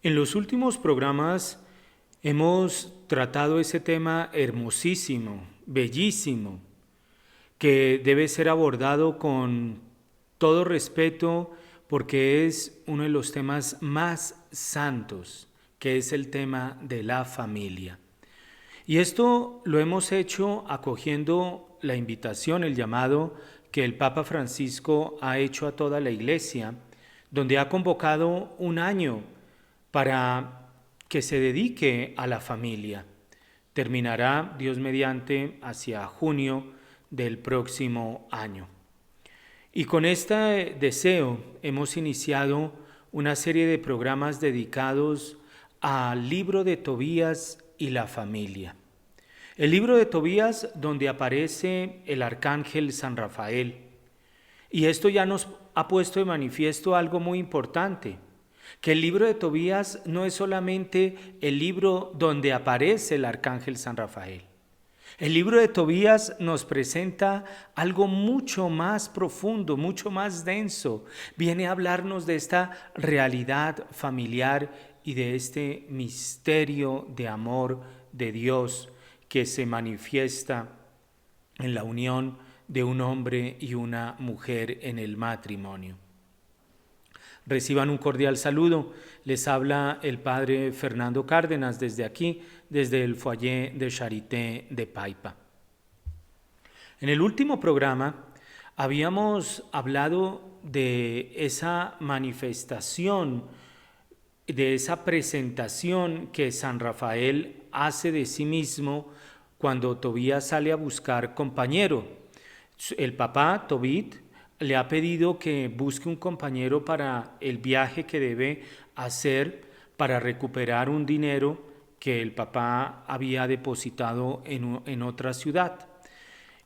En los últimos programas hemos tratado ese tema hermosísimo, bellísimo, que debe ser abordado con todo respeto porque es uno de los temas más santos, que es el tema de la familia. Y esto lo hemos hecho acogiendo la invitación, el llamado que el Papa Francisco ha hecho a toda la Iglesia, donde ha convocado un año para que se dedique a la familia. Terminará, Dios mediante, hacia junio del próximo año. Y con este deseo hemos iniciado una serie de programas dedicados al libro de Tobías y la familia. El libro de Tobías, donde aparece el arcángel San Rafael. Y esto ya nos ha puesto de manifiesto algo muy importante, que el libro de Tobías no es solamente el libro donde aparece el arcángel San Rafael. El libro de Tobías nos presenta algo mucho más profundo, mucho más denso. Viene a hablarnos de esta realidad familiar y de este misterio de amor de Dios que se manifiesta en la unión de un hombre y una mujer en el matrimonio. Reciban un cordial saludo. Les habla el padre Fernando Cárdenas desde aquí, desde el foyer de Charité de Paipa. En el último programa habíamos hablado de esa manifestación, de esa presentación que San Rafael hace de sí mismo cuando Tobías sale a buscar compañero. El papá, Tobit, le ha pedido que busque un compañero para el viaje que debe hacer para recuperar un dinero que el papá había depositado en otra ciudad.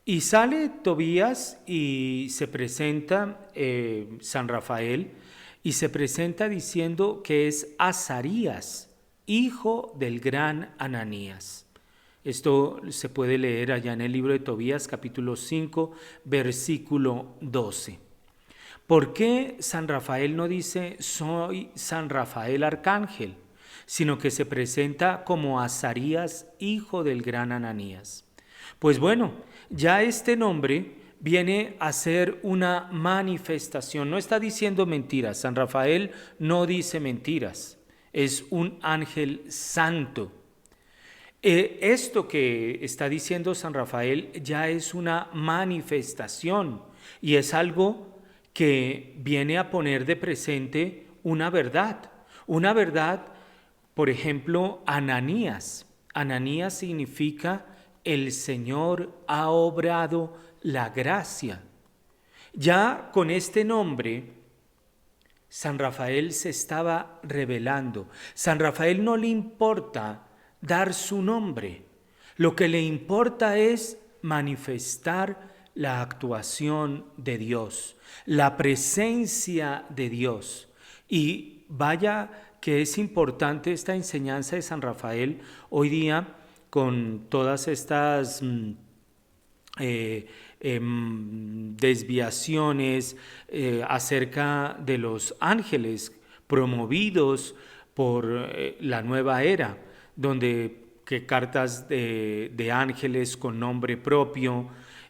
Y sale Tobías y se presenta San Rafael y se presenta diciendo que es Azarías, hijo del gran Ananías. Esto se puede leer allá en el libro de Tobías, capítulo 5, versículo 12. ¿Por qué San Rafael no dice soy San Rafael arcángel, sino que se presenta como Azarías, hijo del gran Ananías? Pues bueno, ya este nombre viene a ser una manifestación, no está diciendo mentiras. San Rafael no dice mentiras, es un ángel santo. Esto que está diciendo San Rafael ya es una manifestación y es algo que viene a poner de presente una verdad. Una verdad, por ejemplo, Ananías. Ananías significa el Señor ha obrado la gracia. Ya con este nombre, San Rafael se estaba revelando. San Rafael no le importa dar su nombre. Lo que le importa es manifestar la actuación de Dios, la presencia de Dios. Y vaya que es importante esta enseñanza de San Rafael hoy día con todas estas desviaciones acerca de los ángeles promovidos por la nueva era, donde que cartas de ángeles con nombre propio,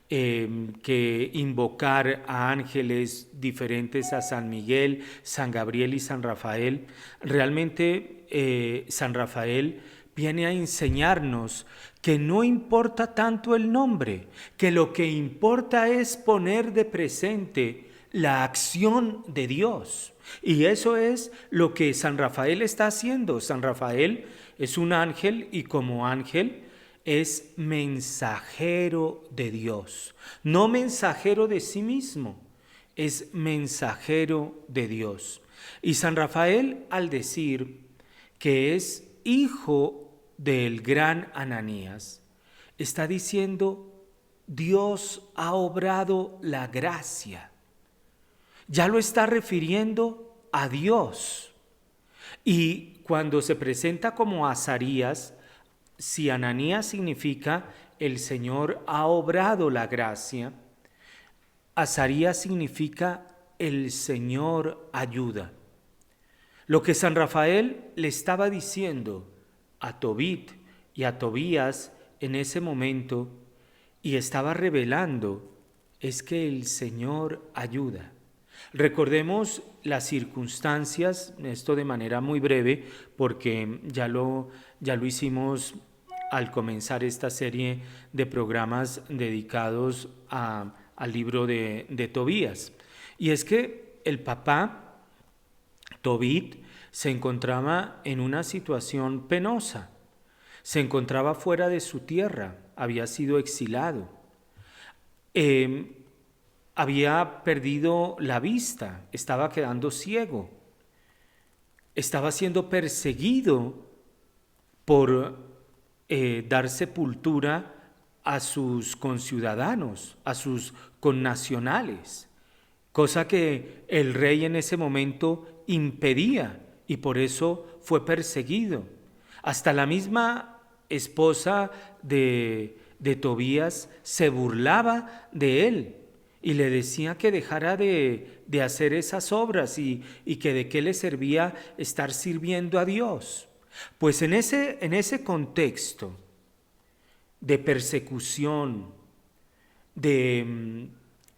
que invocar a ángeles diferentes a San Miguel, San Gabriel y San Rafael. Realmente San Rafael viene a enseñarnos que no importa tanto el nombre, que lo que importa es poner de presente la acción de Dios. Y eso es lo que San Rafael está haciendo. San Rafael es un ángel y como ángel es mensajero de Dios. No mensajero de sí mismo, es mensajero de Dios. Y San Rafael, al decir que es hijo del gran Ananías, está diciendo Dios ha obrado la gracia. Ya lo está refiriendo a Dios. Y cuando se presenta como Azarías, si Ananías significa el Señor ha obrado la gracia, Azarías significa el Señor ayuda. Lo que San Rafael le estaba diciendo a Tobit y a Tobías en ese momento y estaba revelando es que el Señor ayuda. Recordemos las circunstancias, esto de manera muy breve, porque ya lo hicimos al comenzar esta serie de programas dedicados al libro de Tobías. Y es que el papá, Tobit, se encontraba en una situación penosa. Se encontraba fuera de su tierra, había sido exilado. Había perdido la vista, estaba quedando ciego. Estaba siendo perseguido por dar sepultura a sus conciudadanos, a sus connacionales, cosa que el rey en ese momento impedía y por eso fue perseguido. Hasta la misma esposa de Tobías se burlaba de él y le decía que dejara de hacer esas obras y que de qué le servía estar sirviendo a Dios. Pues en ese contexto de persecución, de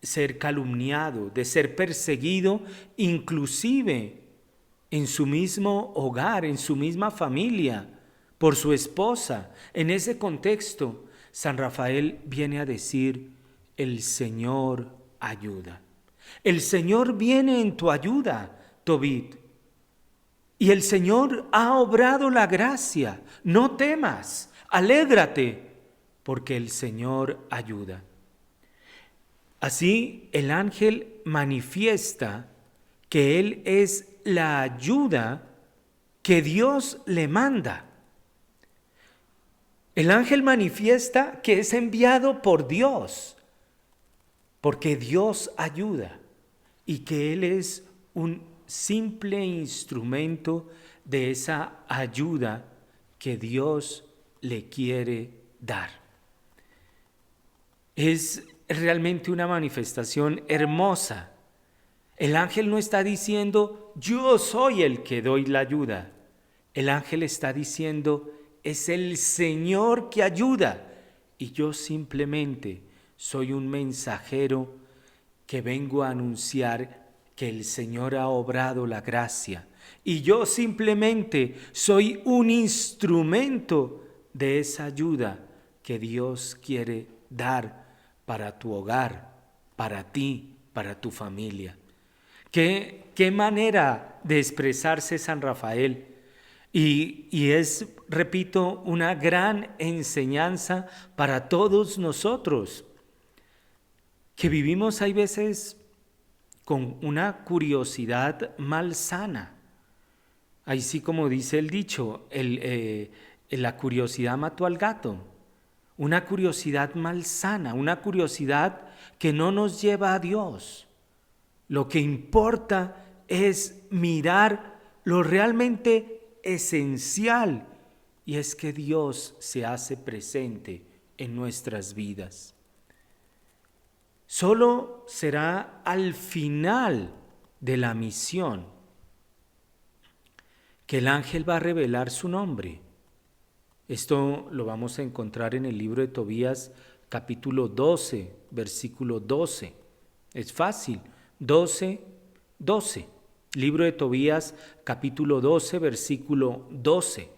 ser calumniado, de ser perseguido, inclusive en su mismo hogar, en su misma familia, por su esposa, en ese contexto, San Rafael viene a decir, el Señor ayuda. El Señor viene en tu ayuda, Tobit. Y el Señor ha obrado la gracia. No temas, alégrate, porque el Señor ayuda. Así el ángel manifiesta que Él es la ayuda que Dios le manda. El ángel manifiesta que es enviado por Dios, porque Dios ayuda y que Él es un simple instrumento de esa ayuda que Dios le quiere dar. Es realmente una manifestación hermosa. El ángel no está diciendo, yo soy el que doy la ayuda. El ángel está diciendo, es el Señor que ayuda y yo simplemente soy un mensajero que vengo a anunciar que el Señor ha obrado la gracia y yo simplemente soy un instrumento de esa ayuda que Dios quiere dar para tu hogar, para ti, para tu familia. ¿Qué manera de expresarse San Rafael? Y es, repito, una gran enseñanza para todos nosotros, que vivimos hay veces con una curiosidad malsana. Así como dice el dicho, la curiosidad mató al gato. Una curiosidad malsana, una curiosidad que no nos lleva a Dios. Lo que importa es mirar lo realmente esencial, y es que Dios se hace presente en nuestras vidas. Solo será al final de la misión que el ángel va a revelar su nombre. Esto lo vamos a encontrar en el libro de Tobías, capítulo 12, versículo 12. Es fácil, 12. Libro de Tobías, capítulo 12, versículo 12.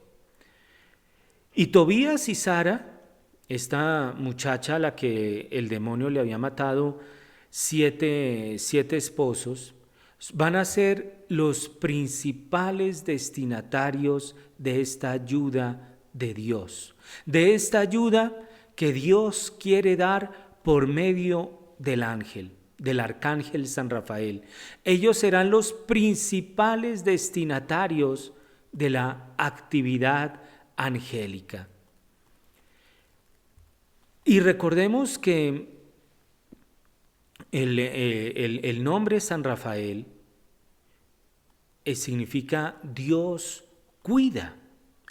Y Tobías y Sara, esta muchacha a la que el demonio le había matado siete esposos, van a ser los principales destinatarios de esta ayuda de Dios, de esta ayuda que Dios quiere dar por medio del ángel, del arcángel San Rafael. Ellos serán los principales destinatarios de la actividad angélica. Y recordemos que el nombre San Rafael significa Dios cuida,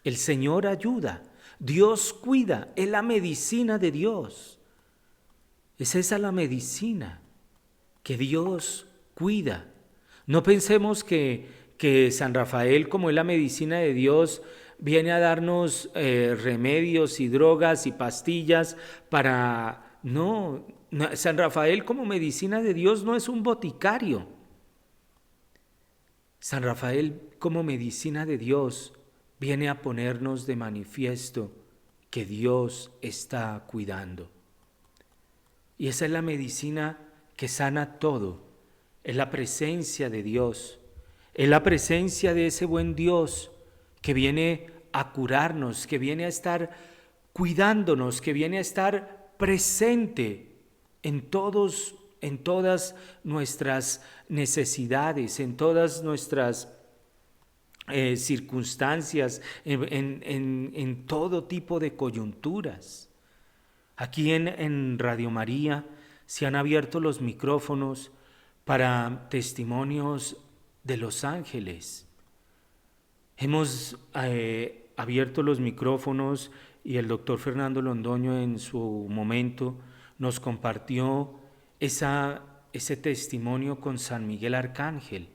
el Señor ayuda, Dios cuida, es la medicina de Dios. Es esa la medicina que Dios cuida. No pensemos que que San Rafael, como es la medicina de Dios, viene a darnos remedios y drogas y pastillas para... No, San Rafael como medicina de Dios no es un boticario. San Rafael como medicina de Dios viene a ponernos de manifiesto que Dios está cuidando. Y esa es la medicina que sana todo. Es la presencia de Dios. Es la presencia de ese buen Dios que viene a curarnos, que viene a estar cuidándonos, que viene a estar presente en todas nuestras necesidades, en todas nuestras circunstancias, en todo tipo de coyunturas. Aquí en Radio María se han abierto los micrófonos para testimonios de los ángeles. Hemos abierto los micrófonos y el doctor Fernando Londoño en su momento nos compartió ese testimonio con San Miguel Arcángel.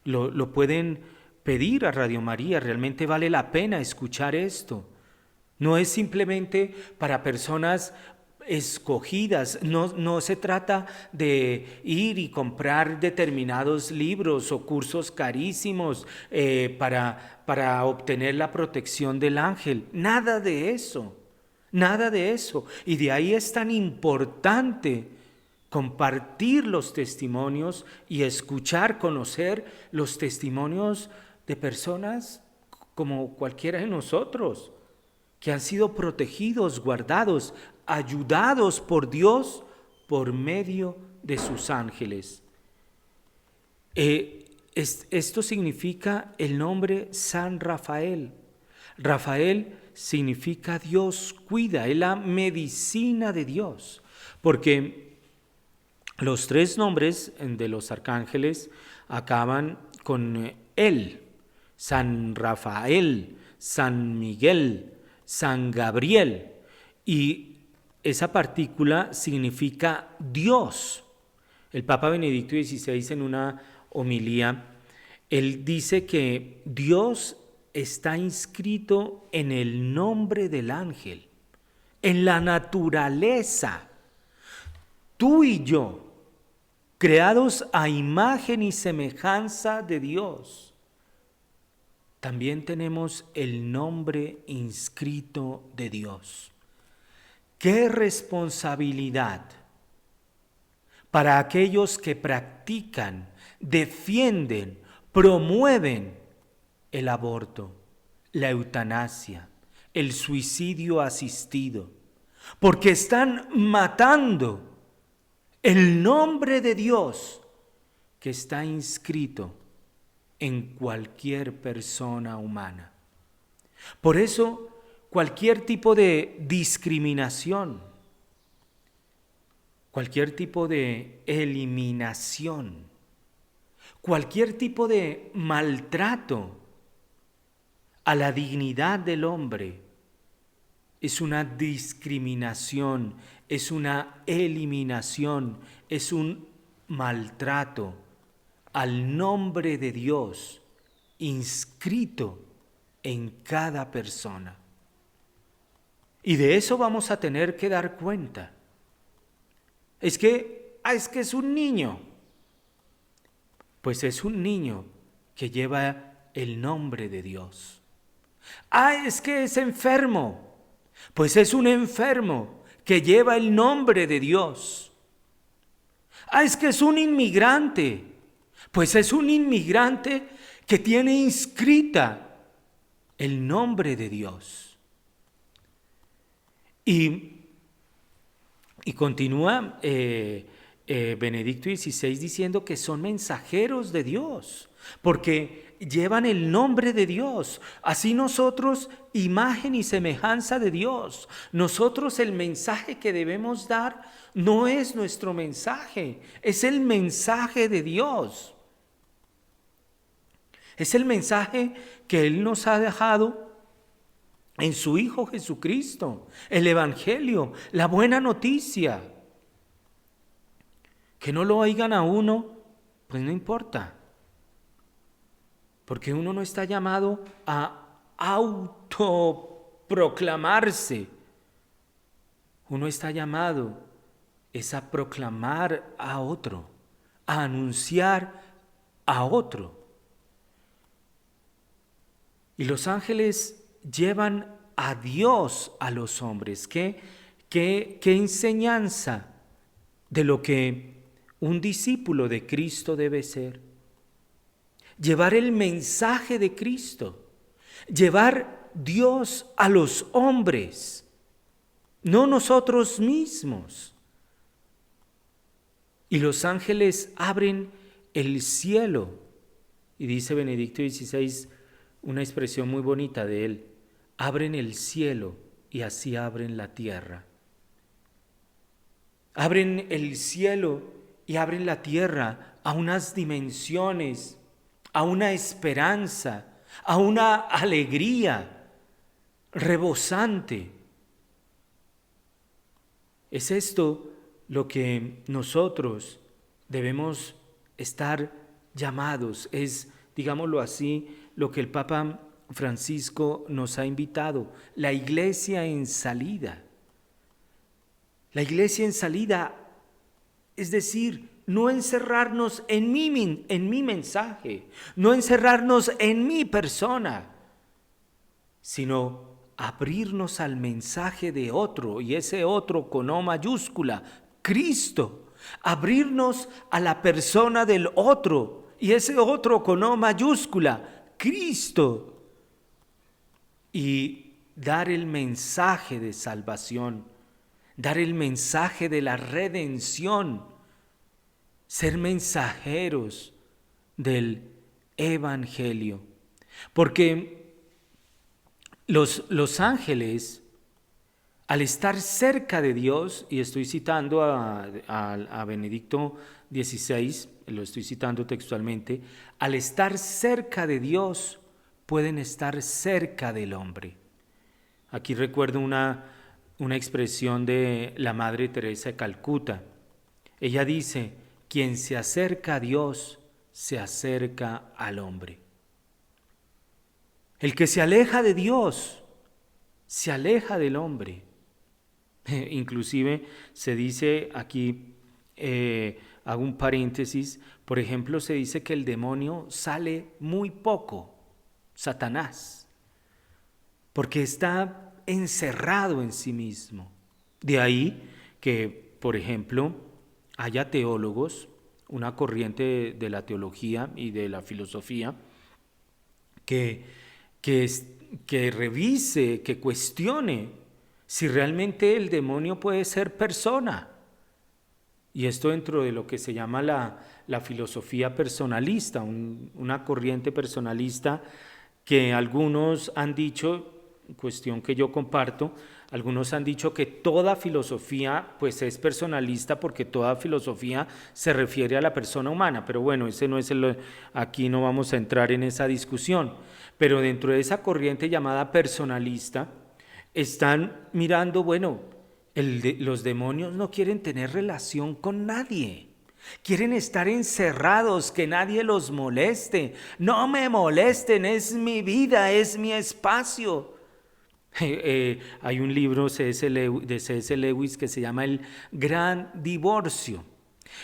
Lo pueden pedir a Radio María, realmente vale la pena escuchar esto. No es simplemente para personas escogidas, no se trata de ir y comprar determinados libros o cursos carísimos para obtener la protección del ángel, nada de eso. Y de ahí es tan importante compartir los testimonios y escuchar, conocer los testimonios de personas como cualquiera de nosotros, que han sido protegidos, guardados, ayudados por Dios por medio de sus ángeles. Esto significa el nombre San Rafael. Rafael significa Dios cuida, es la medicina de Dios, porque los tres nombres de los arcángeles acaban con él: San Rafael, San Miguel, San Gabriel, y esa partícula significa Dios. El Papa Benedicto XVI, en una homilía, él dice que Dios está inscrito en el nombre del ángel, en la naturaleza. Tú y yo, creados a imagen y semejanza de Dios, también tenemos el nombre inscrito de Dios. ¡Qué responsabilidad para aquellos que practican, defienden, promueven el aborto, la eutanasia, el suicidio asistido! Porque están matando el nombre de Dios que está inscrito en cualquier persona humana. Por eso, cualquier tipo de discriminación, cualquier tipo de eliminación, cualquier tipo de maltrato a la dignidad del hombre es una discriminación, es una eliminación, es un maltrato al nombre de Dios inscrito en cada persona. Y de eso vamos a tener que dar cuenta. Es que es un niño. Pues es un niño que lleva el nombre de Dios. Es que es enfermo. Pues es un enfermo que lleva el nombre de Dios. Es que es un inmigrante. Pues es un inmigrante que tiene inscrita el nombre de Dios. Y continúa Benedicto XVI diciendo que son mensajeros de Dios, porque llevan el nombre de Dios. Así nosotros, imagen y semejanza de Dios. Nosotros el mensaje que debemos dar no es nuestro mensaje, es el mensaje de Dios. Es el mensaje que Él nos ha dejado en su Hijo Jesucristo, el Evangelio, la buena noticia. Que no lo oigan a uno, pues no importa. porque uno no está llamado a autoproclamarse. Uno está llamado es a proclamar a otro, a anunciar a otro. Y los ángeles llevan a Dios a los hombres. ¿Qué enseñanza de lo que un discípulo de Cristo debe ser? Llevar el mensaje de Cristo, llevar Dios a los hombres, no nosotros mismos. Y los ángeles abren el cielo. Y dice Benedicto XVI una expresión muy bonita de él: abren el cielo y así abren la tierra. Abren el cielo y abren la tierra a unas dimensiones, a una esperanza, a una alegría rebosante. Es esto lo que nosotros debemos estar llamados, es, digámoslo así, lo que el Papa Francisco nos ha invitado, la iglesia en salida. La iglesia en salida, es decir, no encerrarnos en mi mensaje, no encerrarnos en mi persona, sino abrirnos al mensaje de otro, y ese otro con O mayúscula, Cristo. Abrirnos a la persona del otro, y ese otro con O mayúscula, Cristo. Y dar el mensaje de salvación, dar el mensaje de la redención, ser mensajeros del Evangelio. Porque los ángeles, al estar cerca de Dios, y estoy citando a Benedicto XVI, lo estoy citando textualmente, al estar cerca de Dios, pueden estar cerca del hombre. Aquí recuerdo una expresión de la Madre Teresa de Calcuta. Ella dice: quien se acerca a Dios, se acerca al hombre. El que se aleja de Dios, se aleja del hombre. Inclusive se dice aquí, hago un paréntesis, por ejemplo, se dice que el demonio sale muy poco, Satanás, porque está encerrado en sí mismo. De ahí que, por ejemplo, haya teólogos, una corriente de la teología y de la filosofía, que revise, que cuestione si realmente el demonio puede ser persona. Y esto dentro de lo que se llama la filosofía personalista, una corriente personalista que algunos han dicho, cuestión que yo comparto, algunos han dicho que toda filosofía pues es personalista porque toda filosofía se refiere a la persona humana, pero bueno, ese no es aquí no vamos a entrar en esa discusión. Pero dentro de esa corriente llamada personalista están mirando, bueno, los demonios no quieren tener relación con nadie. Quieren estar encerrados, que nadie los moleste. No me molesten, es mi vida, es mi espacio. Hay un libro de C.S. Lewis que se llama El Gran Divorcio.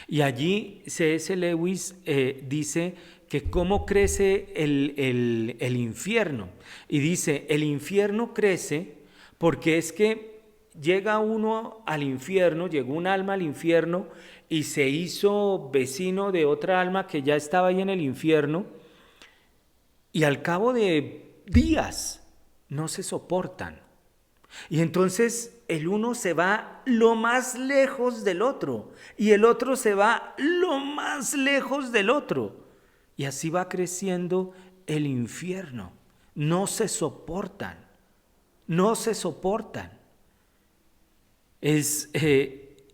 Y allí C.S. Lewis dice que cómo crece el infierno. Y dice, el infierno crece porque es que llega uno al infierno, llegó un alma al infierno y se hizo vecino de otra alma que ya estaba ahí en el infierno, y al cabo de días no se soportan. Y entonces el uno se va lo más lejos del otro y el otro se va lo más lejos del otro. Y así va creciendo el infierno. No se soportan, no se soportan. Es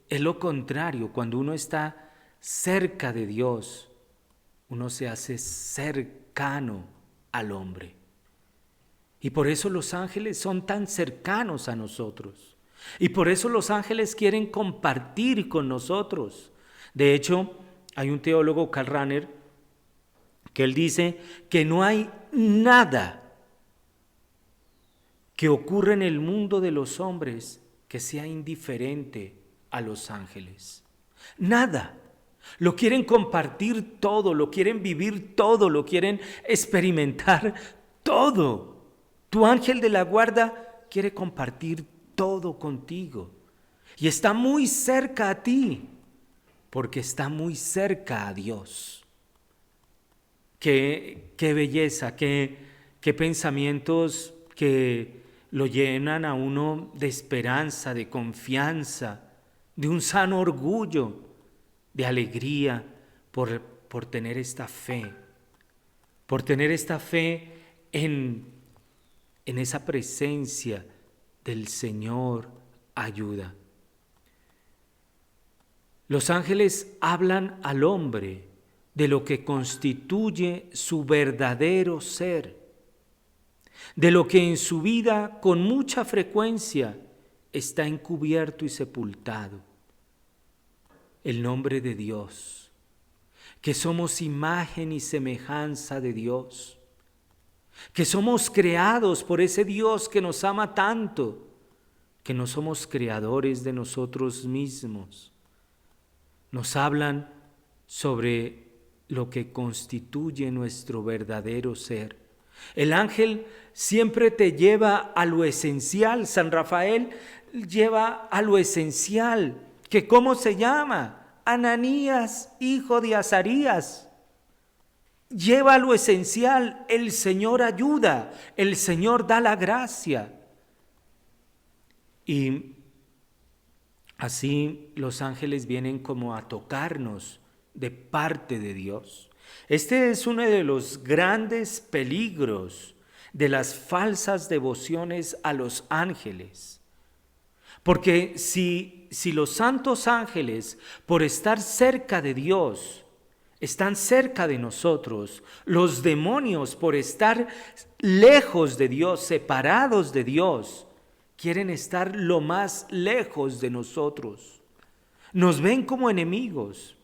lo contrario, cuando uno está cerca de Dios, uno se hace cercano al hombre. Y por eso los ángeles son tan cercanos a nosotros. Y por eso los ángeles quieren compartir con nosotros. De hecho, hay un teólogo, Karl Rahner, que él dice que no hay nada que ocurra en el mundo de los hombres que sea indiferente a los ángeles. Nada. Lo quieren compartir todo, lo quieren vivir todo, lo quieren experimentar todo. Tu ángel de la guarda quiere compartir todo contigo y está muy cerca a ti porque está muy cerca a Dios. Qué belleza, qué pensamientos que lo llenan a uno de esperanza, de confianza, de un sano orgullo, de alegría por tener esta fe, en esa presencia del Señor ayuda. Los ángeles hablan al hombre de lo que constituye su verdadero ser, de lo que en su vida con mucha frecuencia está encubierto y sepultado. El nombre de Dios, que somos imagen y semejanza de Dios, que somos creados por ese Dios que nos ama tanto, que no somos creadores de nosotros mismos. Nos hablan sobre lo que constituye nuestro verdadero ser. El ángel siempre te lleva a lo esencial. San Rafael lleva a lo esencial, que ¿cómo se llama? Ananías, hijo de Azarías. Lleva a lo esencial, el Señor ayuda, el Señor da la gracia. Y así los ángeles vienen como a tocarnos de parte de Dios. Este es uno de los grandes peligros de las falsas devociones a los ángeles. Porque si los santos ángeles, por estar cerca de Dios, están cerca de nosotros, los demonios, por estar lejos de Dios, separados de Dios, quieren estar lo más lejos de nosotros. Nos ven como enemigos.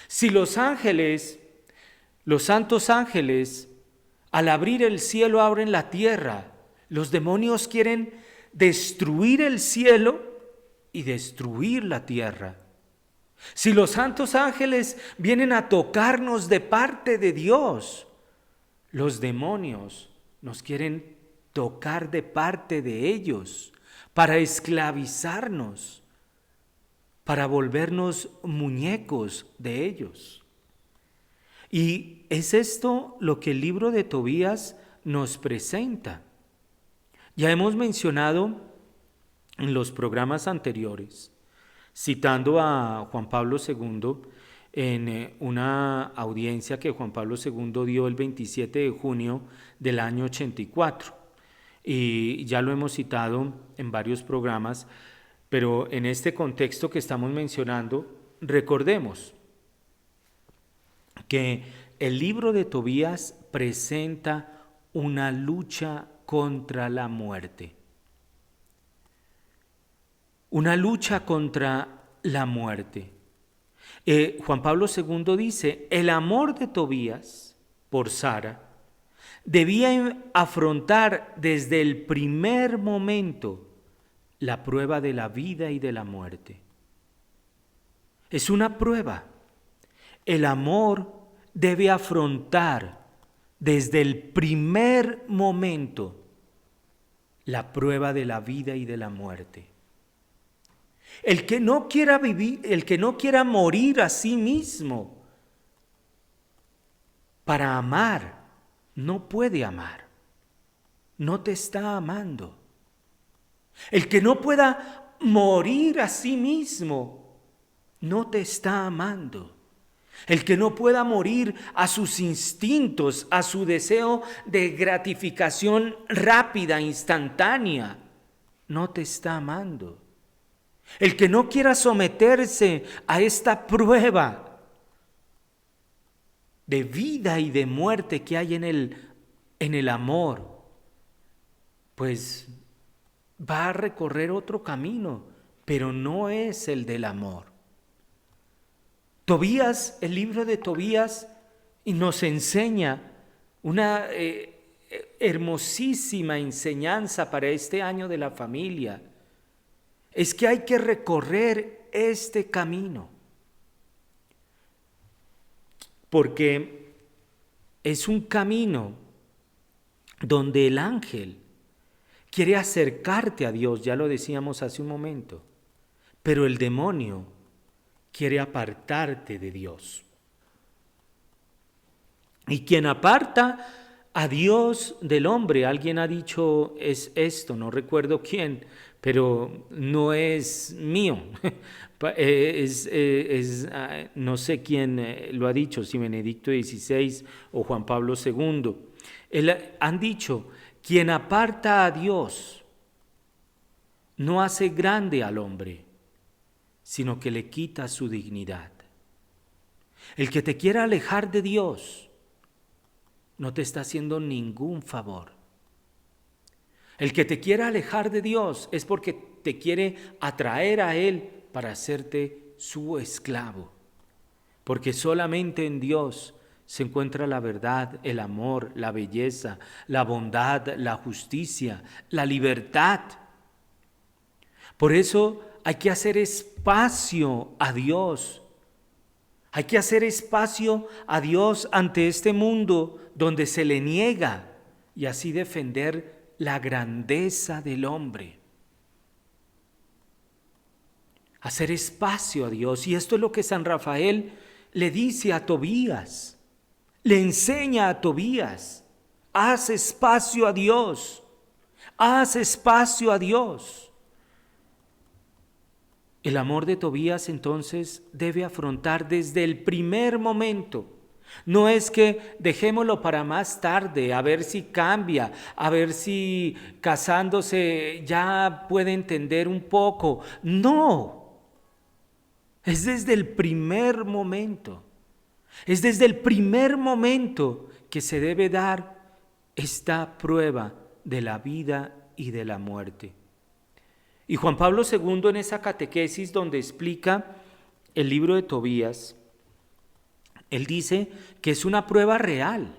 Si los santos ángeles, al abrir el cielo, abren la tierra, los demonios quieren destruir el cielo y destruir la tierra. Si los santos ángeles vienen a tocarnos de parte de Dios, los demonios nos quieren tocar de parte de ellos para esclavizarnos, para volvernos muñecos de ellos. Y es esto lo que el libro de Tobías nos presenta. Ya hemos mencionado en los programas anteriores, citando a Juan Pablo II en una audiencia que Juan Pablo II dio el 27 de junio del año 84. Y ya lo hemos citado en varios programas, pero en este contexto que estamos mencionando, recordemos que el libro de Tobías presenta una lucha contra la muerte. Una lucha contra la muerte. Juan Pablo II dice, el amor de Tobías por Sara debía afrontar desde el primer momento la prueba de la vida y de la muerte. Es una prueba. El amor debe afrontar desde el primer momento la prueba de la vida y de la muerte. El que no quiera vivir, el que no quiera morir a sí mismo para amar, no puede amar. No te está amando. El que no pueda morir a sí mismo, no te está amando. El que no pueda morir a sus instintos, a su deseo de gratificación rápida, instantánea, no te está amando. El que no quiera someterse a esta prueba de vida y de muerte que hay en el amor, pues va a recorrer otro camino, pero no es el del amor. Tobías, el libro de Tobías, y nos enseña una hermosísima enseñanza para este año de la familia. Es que hay que recorrer este camino, porque es un camino donde el ángel quiere acercarte a Dios, ya lo decíamos hace un momento, pero el demonio quiere apartarte de Dios. Y quien aparta a Dios del hombre, alguien ha dicho es esto, no recuerdo quién, pero no es mío, no sé quién lo ha dicho, si Benedicto XVI o Juan Pablo II. Han dicho, quien aparta a Dios no hace grande al hombre, sino que le quita su dignidad. El que te quiera alejar de Dios no te está haciendo ningún favor. El que te quiera alejar de Dios es porque te quiere atraer a Él para hacerte su esclavo. Porque solamente en Dios se encuentra la verdad, el amor, la belleza, la bondad, la justicia, la libertad. Por eso hay que hacer espacio a Dios. Hay que hacer espacio a Dios ante este mundo donde se le niega y así defender la grandeza del hombre. Hacer espacio a Dios. Y esto es lo que San Rafael le dice a Tobías. Le enseña a Tobías. Haz espacio a Dios. Haz espacio a Dios. El amor de Tobías entonces debe afrontar desde el primer momento. No es que dejémoslo para más tarde, a ver si cambia, a ver si casándose ya puede entender un poco. No, es desde el primer momento. Es desde el primer momento que se debe dar esta prueba de la vida y de la muerte. Y Juan Pablo II en esa catequesis donde explica el libro de Tobías, él dice que es una prueba real,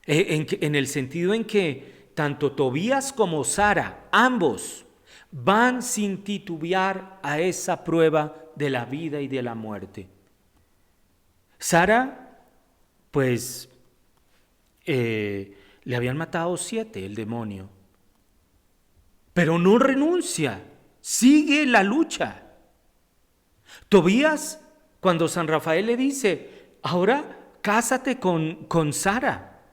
en el sentido en que tanto Tobías como Sara, ambos, van sin titubear a esa prueba de la vida y de la muerte. Sara, pues, le habían matado 7, el demonio, pero no renuncia, sigue la lucha. Tobías, cuando San Rafael le dice, ahora cásate con Sara,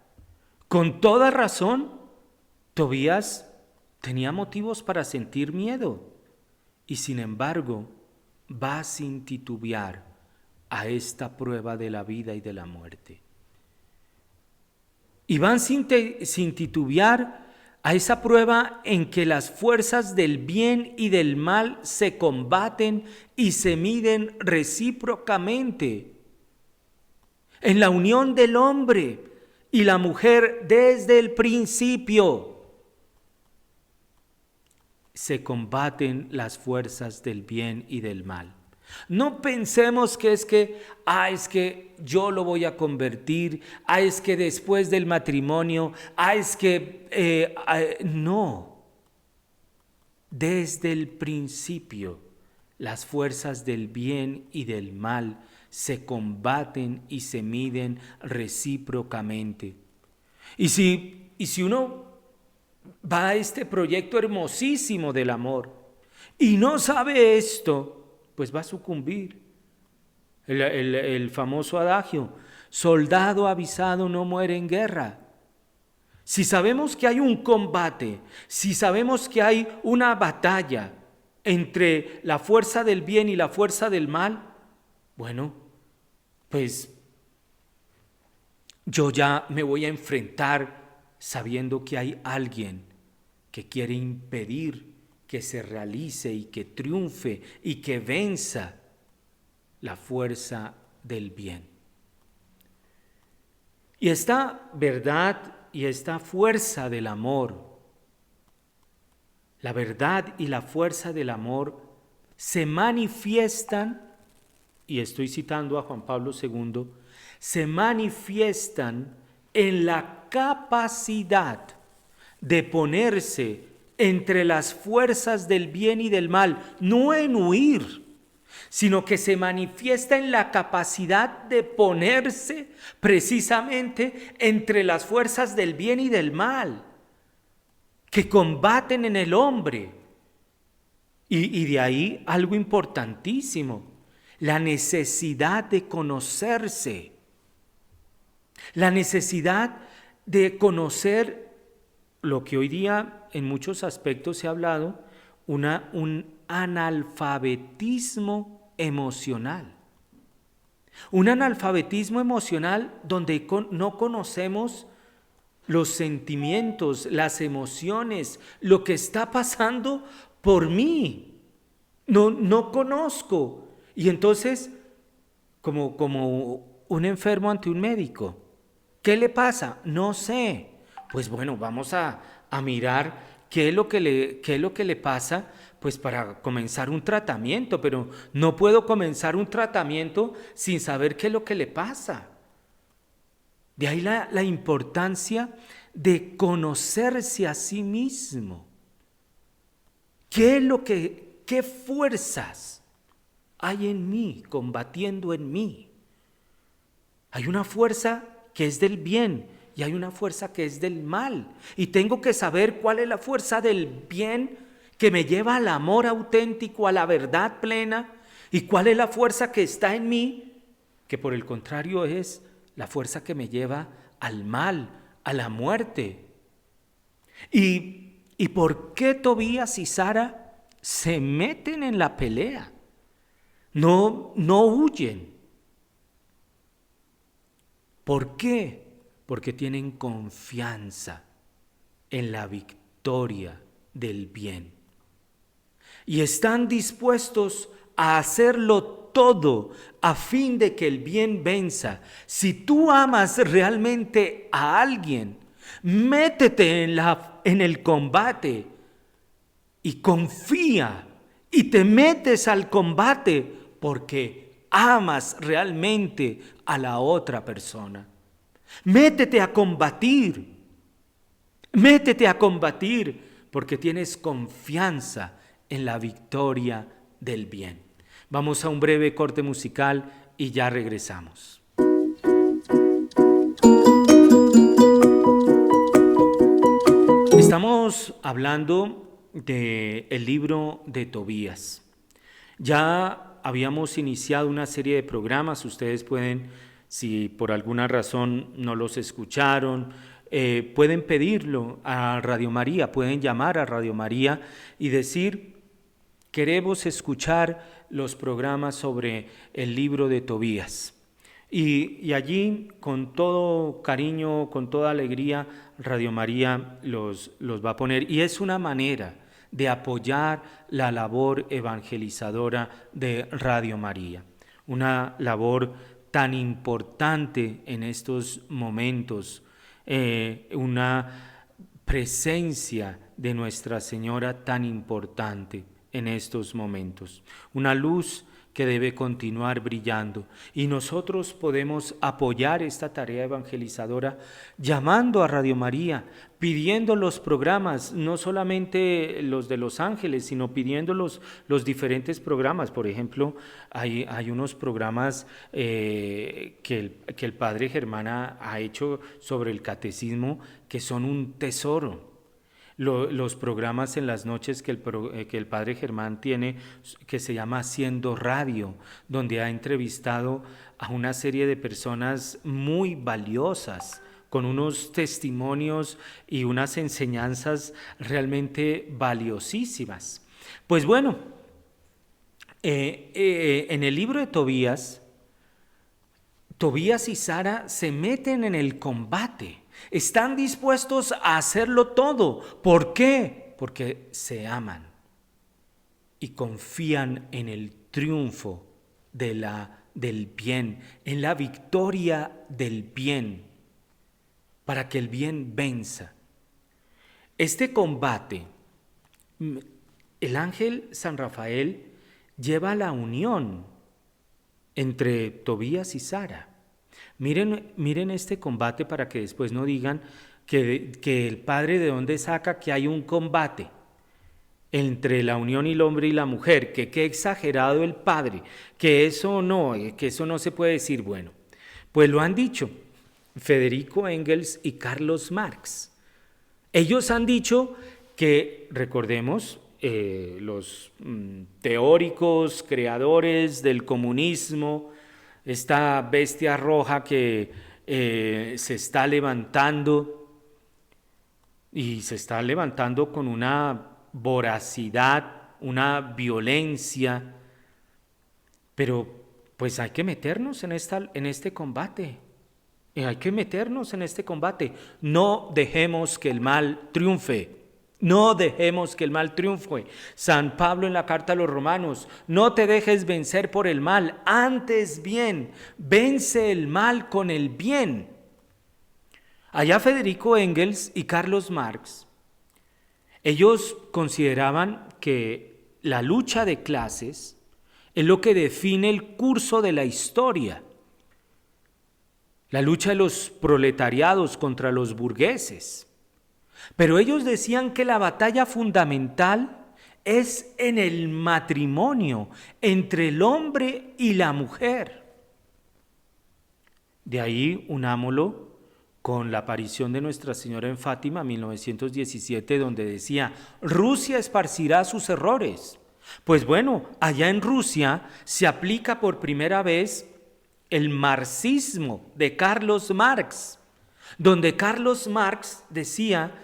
con toda razón, Tobías tenía motivos para sentir miedo y sin embargo va sin titubear a esta prueba de la vida y de la muerte. Y van sin titubear a esa prueba en que las fuerzas del bien y del mal se combaten y se miden recíprocamente. En la unión del hombre y la mujer desde el principio se combaten las fuerzas del bien y del mal. No pensemos que es que yo lo voy a convertir, es que después del matrimonio, no. Desde el principio, las fuerzas del bien y del mal se combaten y se miden recíprocamente. Y si uno va a este proyecto hermosísimo del amor y no sabe esto, pues va a sucumbir. El famoso adagio, soldado avisado no muere en guerra. Si sabemos que hay un combate, si sabemos que hay una batalla entre la fuerza del bien y la fuerza del mal, bueno, pues yo ya me voy a enfrentar sabiendo que hay alguien que quiere impedir que se realice y que triunfe y que venza la fuerza del bien. Y esta verdad y esta fuerza del amor, la verdad y la fuerza del amor se manifiestan y estoy citando a Juan Pablo II, se manifiestan en la capacidad de ponerse entre las fuerzas del bien y del mal, no en huir, sino que se manifiesta en la capacidad de ponerse precisamente entre las fuerzas del bien y del mal, que combaten en el hombre. Y de ahí algo importantísimo, la necesidad de conocerse, la necesidad de conocer lo que hoy día en muchos aspectos se ha hablado, un analfabetismo emocional. Un analfabetismo emocional donde no conocemos los sentimientos, las emociones, lo que está pasando por mí. No conozco. Y entonces, como un enfermo ante un médico, ¿qué le pasa? No sé. Pues bueno, vamos a mirar qué es lo que le pasa, pues para comenzar un tratamiento, pero no puedo comenzar un tratamiento sin saber qué es lo que le pasa. De ahí la importancia de conocerse a sí mismo. ¿Qué fuerzas hay en mí, combatiendo en mí? Hay una fuerza que es del bien y hay una fuerza que es del mal. Y tengo que saber cuál es la fuerza del bien que me lleva al amor auténtico, a la verdad plena, y cuál es la fuerza que está en mí, que por el contrario es la fuerza que me lleva al mal, a la muerte. ¿Y por qué Tobías y Sara se meten en la pelea? No huyen. ¿Por qué? Porque tienen confianza en la victoria del bien. Y están dispuestos a hacerlo todo a fin de que el bien venza. Si tú amas realmente a alguien, métete en el combate y confía y te metes al combate porque amas realmente a la otra persona. Métete a combatir porque tienes confianza en la victoria del bien. Vamos a un breve corte musical y ya regresamos. Estamos hablando del libro de Tobías. Ya habíamos iniciado una serie de programas, ustedes pueden, si por alguna razón no los escucharon, pueden pedirlo a Radio María, pueden llamar a Radio María y decir: queremos escuchar los programas sobre el libro de Tobías. Y allí, con todo cariño, con toda alegría, Radio María los va a poner. Y es una manera de apoyar la labor evangelizadora de Radio María. Una labor tan importante en estos momentos, una presencia de Nuestra Señora tan importante en estos momentos, una luz que debe continuar brillando, y nosotros podemos apoyar esta tarea evangelizadora llamando a Radio María, pidiendo los programas, no solamente los de Los Ángeles, sino pidiendo los diferentes programas. Por ejemplo, hay unos programas que el padre Germán ha hecho sobre el catecismo que son un tesoro. Los programas en las noches que el padre Germán tiene, que se llama Haciendo Radio, donde ha entrevistado a una serie de personas muy valiosas, con unos testimonios y unas enseñanzas realmente valiosísimas. Pues bueno, en el libro de Tobías y Sara se meten en el combate. Están dispuestos a hacerlo todo. ¿Por qué? Porque se aman y confían en el triunfo del bien, en la victoria del bien, para que el bien venza. Este combate, el ángel San Rafael lleva la unión entre Tobías y Sara. Miren este combate para que después no digan que el padre de dónde saca que hay un combate entre la unión y el hombre y la mujer, que qué exagerado el padre, que eso no se puede decir. Bueno, pues lo han dicho Federico Engels y Carlos Marx. Ellos han dicho que, recordemos, los teóricos, creadores del comunismo, esta bestia roja que se está levantando y se está levantando con una voracidad, una violencia, pero pues hay que meternos en este combate. Hay que meternos en este combate. No dejemos que el mal triunfe. No dejemos que el mal triunfe. San Pablo en la carta a los Romanos: no te dejes vencer por el mal, antes bien, vence el mal con el bien. Allá Federico Engels y Carlos Marx, ellos consideraban que la lucha de clases es lo que define el curso de la historia. La lucha de los proletariados contra los burgueses. Pero ellos decían que la batalla fundamental es en el matrimonio entre el hombre y la mujer. De ahí unámoslo con la aparición de Nuestra Señora en Fátima, 1917, donde decía: Rusia esparcirá sus errores. Pues bueno, allá en Rusia se aplica por primera vez el marxismo de Carlos Marx, donde Carlos Marx decía,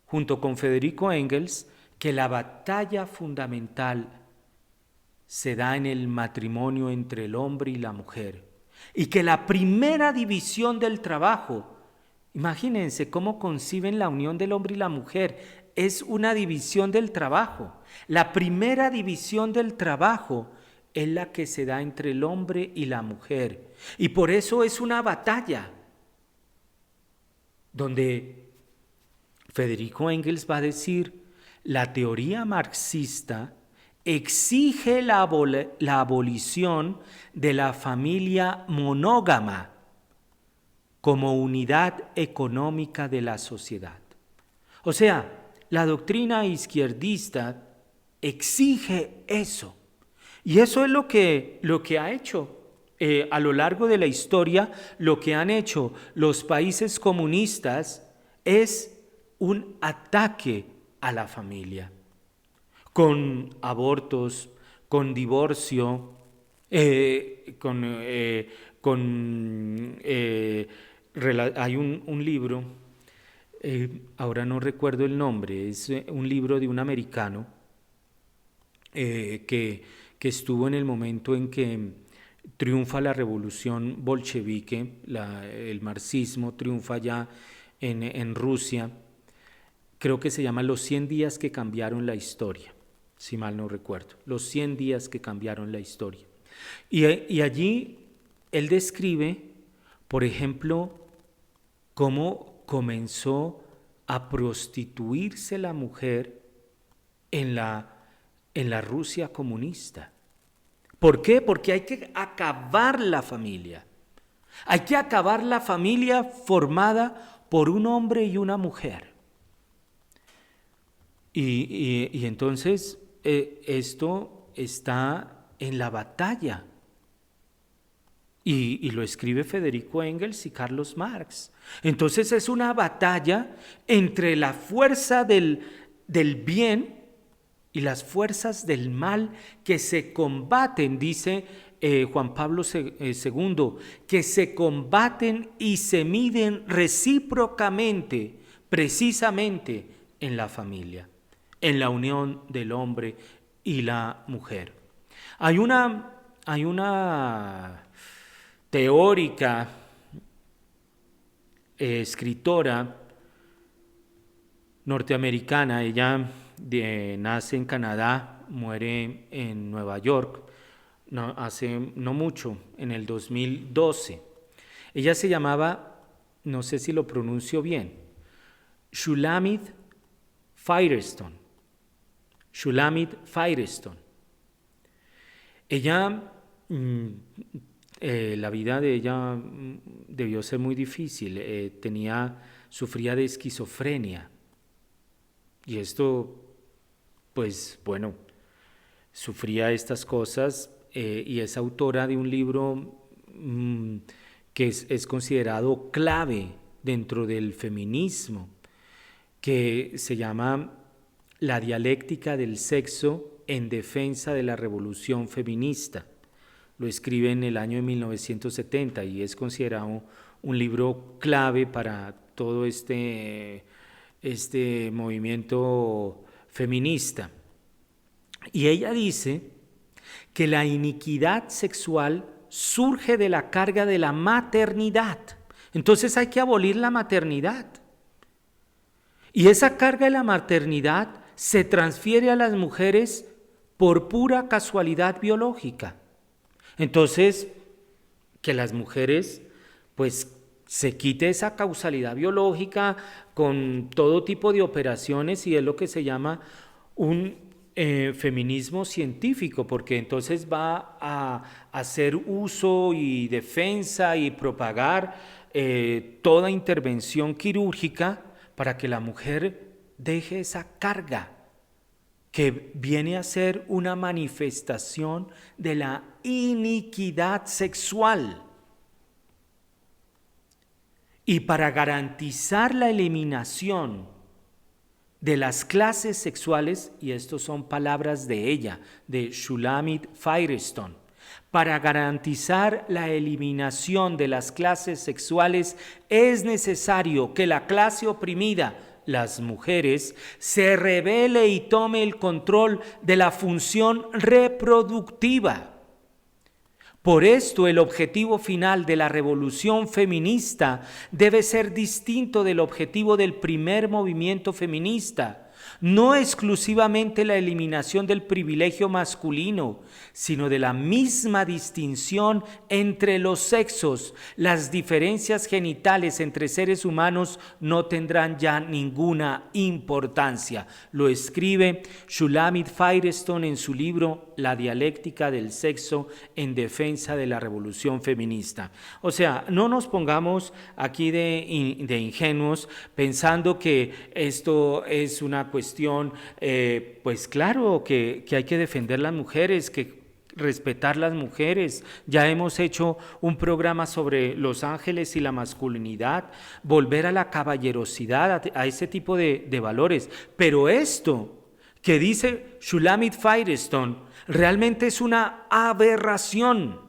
junto con Federico Engels, que la batalla fundamental se da en el matrimonio entre el hombre y la mujer, y que la primera división del trabajo, imagínense cómo conciben la unión del hombre y la mujer, es una división del trabajo. La primera división del trabajo es la que se da entre el hombre y la mujer. Y por eso es una batalla donde Federico Engels va a decir: la teoría marxista exige la abolición de la familia monógama como unidad económica de la sociedad. O sea, la doctrina izquierdista exige eso. Y eso es lo que ha hecho a lo largo de la historia. Lo que han hecho los países comunistas es un ataque a la familia, con abortos, con divorcio, hay un libro, ahora no recuerdo el nombre, es un libro de un americano que estuvo en el momento en que triunfa la revolución bolchevique, el marxismo triunfa ya en Rusia. Creo que se llama Los 100 días que cambiaron la historia, si mal no recuerdo. Los 100 días que cambiaron la historia. Y allí él describe, por ejemplo, cómo comenzó a prostituirse la mujer en la Rusia comunista. ¿Por qué? Porque hay que acabar la familia. Hay que acabar la familia formada por un hombre y una mujer. Y entonces esto está en la batalla. Y lo escribe Federico Engels y Carlos Marx. Entonces es una batalla entre la fuerza del bien y las fuerzas del mal que se combaten, dice Juan Pablo II, que se combaten y se miden recíprocamente, precisamente en la familia, en la unión del hombre y la mujer. Hay una teórica, escritora norteamericana, ella nace en Canadá, muere en Nueva York, hace no mucho, en el 2012. Ella se llamaba, no sé si lo pronuncio bien, Shulamit Firestone. Shulamit Firestone. Ella la vida de ella debió ser muy difícil. Sufría de esquizofrenia. Y esto, pues bueno, sufría estas cosas y es autora de un libro que es considerado clave dentro del feminismo, que se llama La dialéctica del sexo en defensa de la revolución feminista. Lo escribe en el año de 1970 y es considerado un libro clave para todo este movimiento feminista. Y ella dice que la iniquidad sexual surge de la carga de la maternidad. Entonces hay que abolir la maternidad. Y esa carga de la maternidad se transfiere a las mujeres por pura casualidad biológica. Entonces, que las mujeres, pues, se quite esa causalidad biológica con todo tipo de operaciones, y es lo que se llama un feminismo científico, porque entonces va a hacer uso y defensa y propagar toda intervención quirúrgica para que la mujer deje esa carga que viene a ser una manifestación de la iniquidad sexual. Y para garantizar la eliminación de las clases sexuales, y estas son palabras de ella, de Shulamit Firestone, para garantizar la eliminación de las clases sexuales es necesario que la clase oprimida, las mujeres, se rebele y tome el control de la función reproductiva. Por esto, el objetivo final de la revolución feminista debe ser distinto del objetivo del primer movimiento feminista. No exclusivamente la eliminación del privilegio masculino, sino de la misma distinción entre los sexos. Las diferencias genitales entre seres humanos no tendrán ya ninguna importancia. Lo escribe Shulamit Firestone en su libro La dialéctica del sexo en defensa de la revolución feminista. O sea, no nos pongamos aquí de ingenuos pensando que esto es una cuestión, pues claro que hay que defender las mujeres, que respetar las mujeres. Ya hemos hecho un programa sobre los ángeles y la masculinidad, volver a la caballerosidad, a ese tipo de valores. Pero esto que dice Shulamit Firestone realmente es una aberración.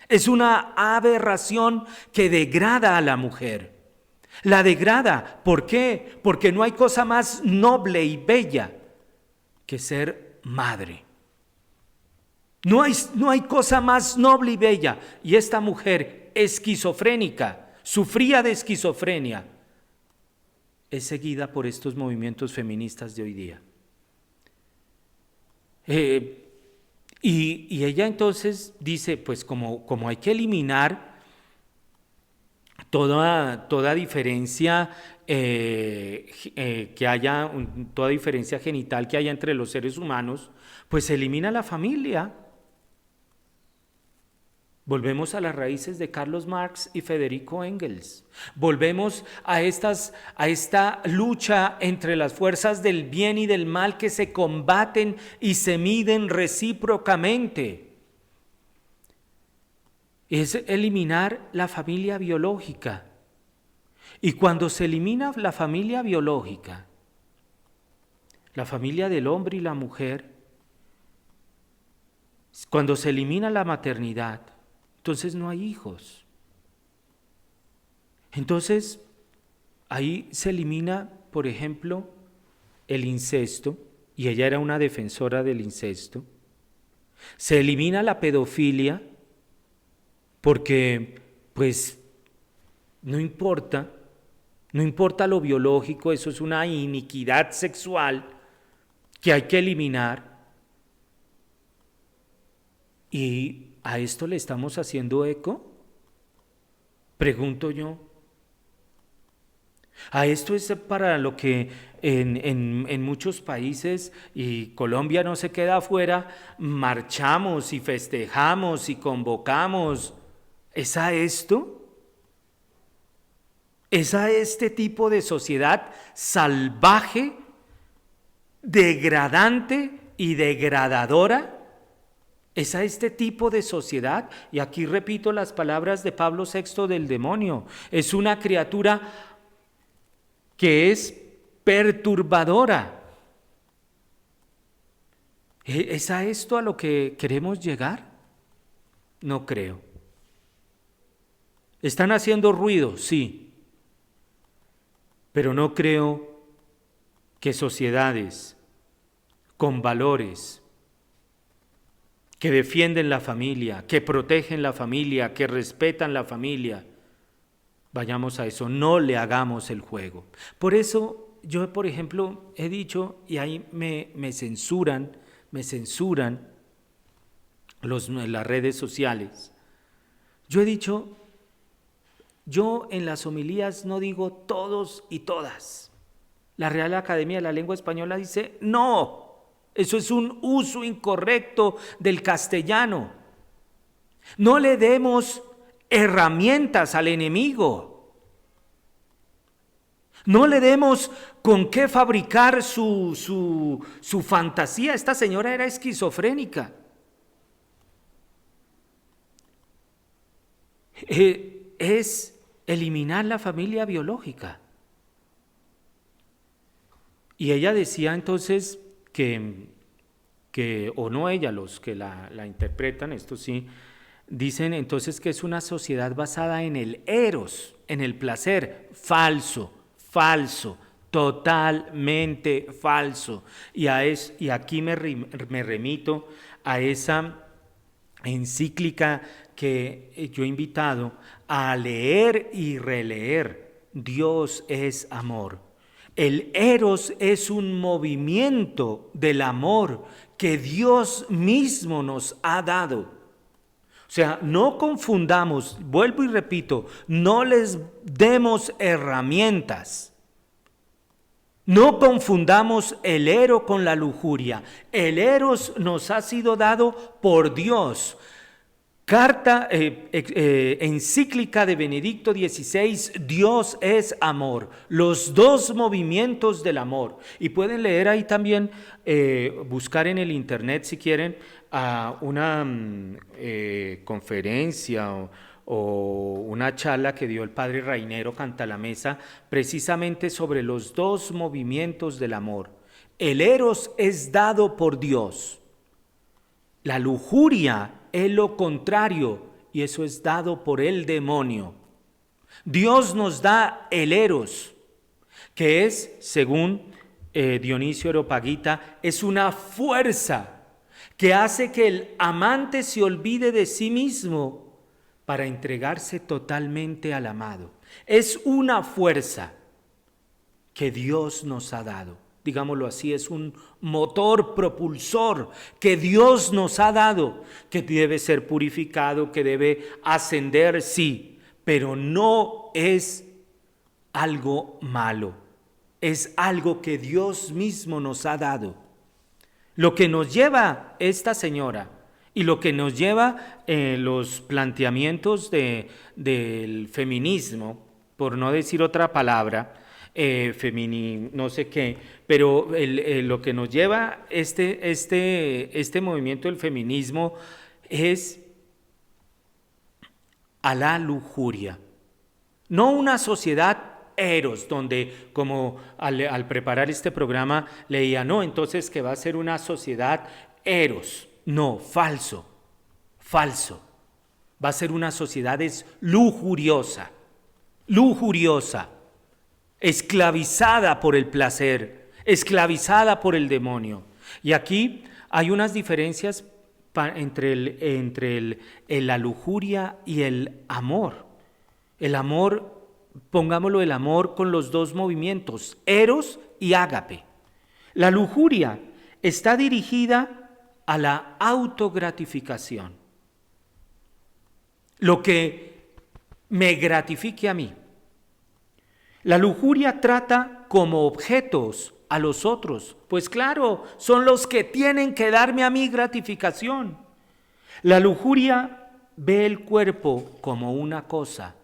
Es una aberración que degrada a la mujer. La degrada. ¿Por qué? Porque no hay cosa más noble y bella que ser madre. No hay cosa más noble y bella. Y esta mujer esquizofrénica, sufría de esquizofrenia, es seguida por estos movimientos feministas de hoy día. Y ella entonces dice, pues como hay que eliminar toda diferencia que haya, toda diferencia genital que haya entre los seres humanos, pues se elimina la familia. Volvemos a las raíces de Carlos Marx y Federico Engels. Volvemos a esta lucha entre las fuerzas del bien y del mal que se combaten y se miden recíprocamente. Es eliminar la familia biológica. Y cuando se elimina la familia biológica, la familia del hombre y la mujer, cuando se elimina la maternidad, entonces no hay hijos. Entonces, ahí se elimina, por ejemplo, el incesto, y ella era una defensora del incesto. Se elimina la pedofilia, porque, pues, no importa lo biológico, eso es una iniquidad sexual que hay que eliminar. ¿Y a esto le estamos haciendo eco? Pregunto yo. A esto es para lo que en muchos países, y Colombia no se queda afuera, marchamos y festejamos y convocamos ¿Es a esto? ¿Es a este tipo de sociedad salvaje, degradante y degradadora? ¿Es a este tipo de sociedad? Y aquí repito las palabras de Pablo VI del demonio. Es una criatura que es perturbadora. ¿Es a esto a lo que queremos llegar? No creo. ¿Están haciendo ruido? Sí. Pero no creo que sociedades con valores, que defienden la familia, que protegen la familia, que respetan la familia, vayamos a eso, no le hagamos el juego. Por eso yo, por ejemplo, he dicho, y ahí me censuran las redes sociales. Yo he dicho, yo en las homilías no digo todos y todas. La Real Academia de la Lengua Española dice, no, eso es un uso incorrecto del castellano. No le demos herramientas al enemigo. No le demos con qué fabricar su fantasía. Esta señora era esquizofrénica. Es eliminar la familia biológica. Y ella decía entonces que o no ella, los que la interpretan, esto sí, dicen entonces que es una sociedad basada en el eros, en el placer. Falso, totalmente falso. Y aquí me remito a esa encíclica que yo he invitado a leer y releer. Dios es amor. El eros es un movimiento del amor que Dios mismo nos ha dado. O sea, no confundamos, vuelvo y repito, no les demos herramientas. No confundamos el eros con la lujuria. El eros nos ha sido dado por Dios. Encíclica de Benedicto XVI, Dios es amor, los dos movimientos del amor. Y pueden leer ahí también, buscar en el internet si quieren, una conferencia o una charla que dio el padre Rainero Cantalamessa precisamente sobre los dos movimientos del amor. El eros es dado por Dios. La lujuria es lo contrario, y eso es dado por el demonio. Dios nos da el eros, que es, según Dionisio Areopagita, es una fuerza que hace que el amante se olvide de sí mismo para entregarse totalmente al amado. Es una fuerza que Dios nos ha dado. Digámoslo así, es un motor propulsor que Dios nos ha dado, que debe ser purificado, que debe ascender, sí, pero no es algo malo, es algo que Dios mismo nos ha dado. Lo que nos lleva esta señora y lo que nos lleva los planteamientos del feminismo, por no decir otra palabra, no sé qué, pero lo que nos lleva este movimiento del feminismo es a la lujuria. No una sociedad eros, donde como al preparar este programa leía, no, entonces que va a ser una sociedad eros. No, falso. Va a ser una sociedad lujuriosa, esclavizada por el placer, esclavizada por el demonio. Y aquí hay unas diferencias entre la lujuria y el amor. El amor, pongámoslo, el amor con los dos movimientos, eros y ágape. La lujuria está dirigida a la autogratificación. Lo que me gratifique a mí. La lujuria trata como objetos a los otros, pues claro, son los que tienen que darme a mí gratificación. La lujuria ve el cuerpo como una cosa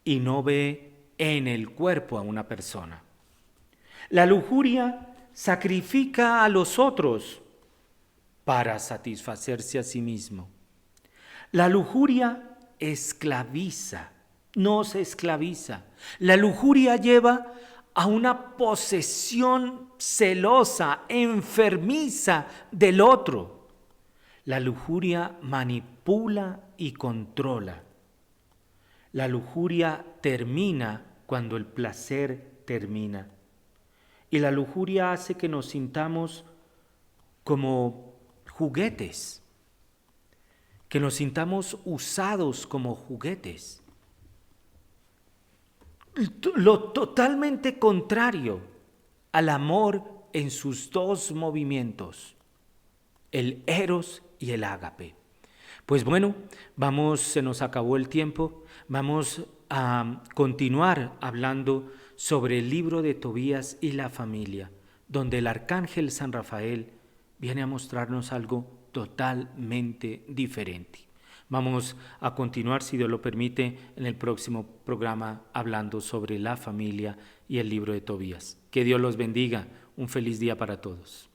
y no ve en el cuerpo a una persona. La lujuria sacrifica a los otros para satisfacerse a sí mismo. La lujuria esclaviza, nos esclaviza. La lujuria lleva a una posesión celosa, enfermiza del otro. La lujuria manipula y controla. La lujuria termina cuando el placer termina. Y la lujuria hace que nos sintamos como juguetes, que nos sintamos usados como juguetes. Lo totalmente contrario al amor en sus dos movimientos, el eros y el ágape. Pues bueno, se nos acabó el tiempo, vamos a continuar hablando sobre el libro de Tobías y la familia, donde el arcángel San Rafael viene a mostrarnos algo totalmente diferente. Vamos a continuar, si Dios lo permite, en el próximo programa hablando sobre la familia y el libro de Tobías. Que Dios los bendiga. Un feliz día para todos.